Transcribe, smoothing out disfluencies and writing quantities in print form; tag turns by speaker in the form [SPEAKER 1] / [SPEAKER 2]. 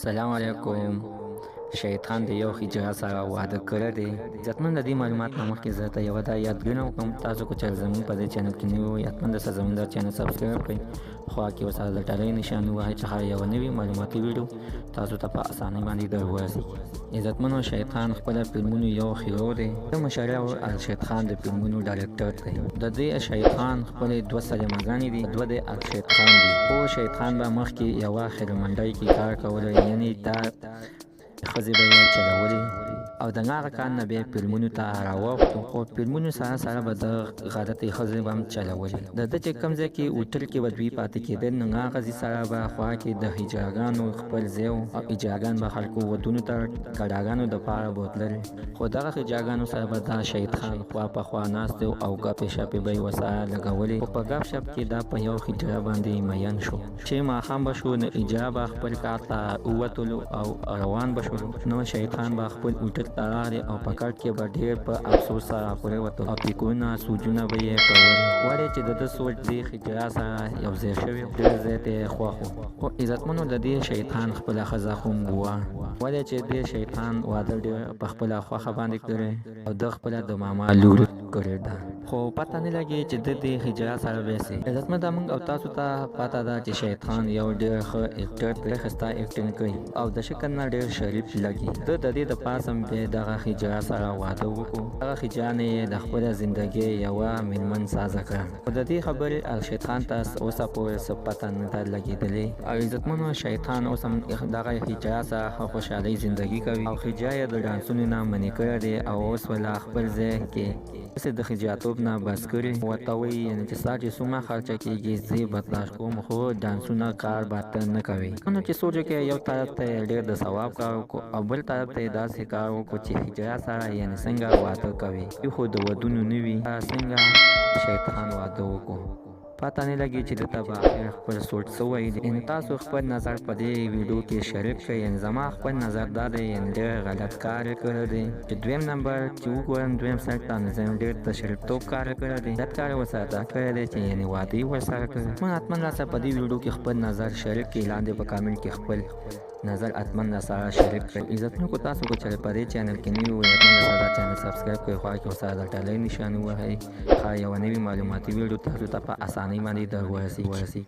[SPEAKER 1] السلام علیکم. شیطان د یو هجرا سره واده کړی دی. عزتمن د دې معلومات نه مخکې زه ته یوه دا یادګڼه وکړم، تاسو که چېرې زموږ په دې چینل کې نوي وئ حتما د سرزمین دار چینل سبسکرایب کړئ، خوا کې ورسره د ډالۍ نشان ووهئ چې هر یوه نوي معلوماتي ویډیو تاسو ته په اسانۍ باندې در ورسېږي. عزتمنو، شیطان خپله فلمونو یو هیرو دی. د مشهور الرشید خان د فلمونو ډایرکټر دی. د دې شیطان خپلې دوه سلیمګانې دي، دوه د الرشید خان دي. خو شیطان به مخکې یوه خیرمنډۍ کې کار کولی، یعنې دا ښځې به یې چلولې او د هغه کار نه بیا فلمونو ته راووښتو، خو فلمونو سره سره به د غلطې ښځې به هم چلولې. د ده چې کوم ځای کې هوټل کې به دوی پاتې کېدل، نو هغه ځای سره به خوا کې د هجراګانو خپل ځای او هجراګان به خلکو ودونو ته کډاګانو دپاره بوتلل، خو دغه هجراګانو سره به دا شیطان خوا په خوا ناست او ګپې شپې به یې ورسره لګولې. خو په ګپ شپ کې دا په یو هجرا باندې مین شو چې ماښام به شو، نو هجرا به خپل کار ته ووتلو او روان به شولو. نو شیطان به خپل هوټل ته راغلی او په کټ کې به ډېر په افسوس سره پرېوتل او فکرونه سوچونه به یې کول، ولې چې د ده سوچ دې هجرا سره یو ځای شوی، ډېر زیات یې خوښ و. خو عزتمنو، د دې شیطان خپله ښځه هم وه، ولې چې دې شیطان واده ډېر په خپله خوښه باندې کړی او د خپله د ماما لور کړې ده، خو پته نه لګي چې د دې هجرا سره به سي. عزتمن، دا موږ او تاسو ته پته ده چې شیطان یو ډېر ښه اکټر دی، ښایسته اکټینګ کوي او د شکل نه ډېر شریف لګي. ده د دې دپاسه هم بیا دغه هجرا سره واده وکړو. دغه هجرا نه یې د خپله زندګۍ یوه میرمن سازه کړه، خو د دې خبرې الرشید خان ته اوسه پورې څه پته نه ده لګېدلې. او عزتمنو، شیطان اوس هم دغه هجرا سره ښه خوشحالۍ زندګي کوي او هجرا یې د ډانسونو نه منې کړی دی او اوس ولا خپل ځای کې داسې د هجراتوب نه بس کړي، ورته وایي یعنې چې ستا چې څومره خرچه کېږي زه یې برداشت کوم، خو ډانسونه کار به ته نه کوې. نو چې سوچ وکړې، یو طرف ته یې ډېر د ثواب کار وکړو او بل طرف ته یې داسې کار وکړو چې هجرا سره یعنې څنګه واده کوې، خو د ودونو نه وي، څنګه شیطان واده وکړو. پته نه لګي چې دته به آخر خپل سوچ څه وایي. یعنې تاسو خپل نظر په دې ویډیو کې شریک کړئ. یعنې زما خپل نظر دا دی، یعنې ډېر غلط کار یې کړی دی. چې دویم نمبر چې وګورم، دویم سایډ ته نو ډېر تشریفتوب کار یې کړی دی، غلط کار یې ورسره دا کړی دی چې یعنې واده یې ورسره کړی. موږ حتما راسره په دې ویډیو کې خپل نظر شریک کړئ، لاندې په کامنټ کې خپل نظر حتما راسره شریک کړئ. عزتمنو، که تاسو که چېرې په دې چینل کې نوي وئ حتما راسره دا چینل سبسکرایب کړئ، خوا کې ورسره د ډالۍ نشان ووهئ، ښه یوه نوي معلوماتي ویډیو تاسو ته په اسانۍ باندې در ورسېږي.